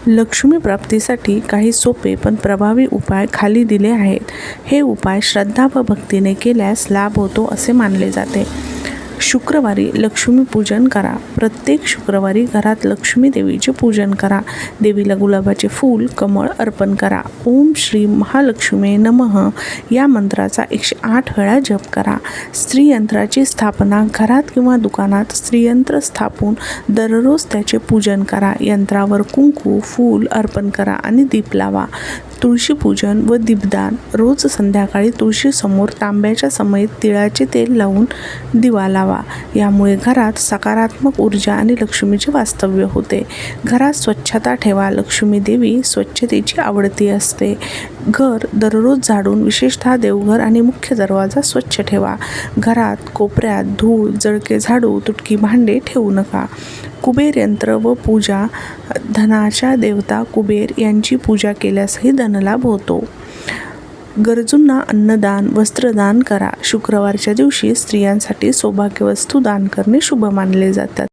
लक्ष्मी प्राप्तीसाठी काही सोपे पण प्रभावी उपाय खाली दिले आहेत. हे उपाय श्रद्धा व भक्तीने केल्यास लाभ होतो असे मानले जाते. शुक्रवारी लक्ष्मी पूजन करा. प्रत्येक शुक्रवारी घरात लक्ष्मी देवीचे पूजन करा. देवीला गुलाबाचे फूल, कमळ अर्पण करा. ओम श्री महालक्ष्मी नमः या मंत्राचा 108 वेळा जप करा. स्त्रीयंत्राची स्थापना घरात किंवा दुकानात स्त्रीयंत्र स्थापून दररोज त्याचे पूजन करा. यंत्रावर कुंकू, फूल अर्पण करा आणि दीप लावा. तुळशी पूजन व दीपदान. रोज संध्याकाळी तुळशीसमोर तांब्याच्या समयेत तिळाचे तेल लावून दिवा लावा. यामुळे घरात सकारात्मक ऊर्जा आणि लक्ष्मीचे वास्तव्य होते. घरात स्वच्छता ठेवा. लक्ष्मी देवी स्वच्छतेची आवडती असते. घर दररोज झाडून, विशेषतः देवघर आणि मुख्य दरवाजा स्वच्छ ठेवा. घरात कोपऱ्यात धूळ, जळके झाडू, तुटकी भांडे ठेवू नका. कुबेर यंत्र व पूजा. धनाच्या देवता कुबेर यांची पूजा केल्यासही धनलाभ होतो. गरजूंना अन्नदान, वस्त्रदान करा. शुक्रवारच्या दिवशी स्त्रियांसाठी सौभाग्यवस्तू दान करणे शुभ मानले जातात.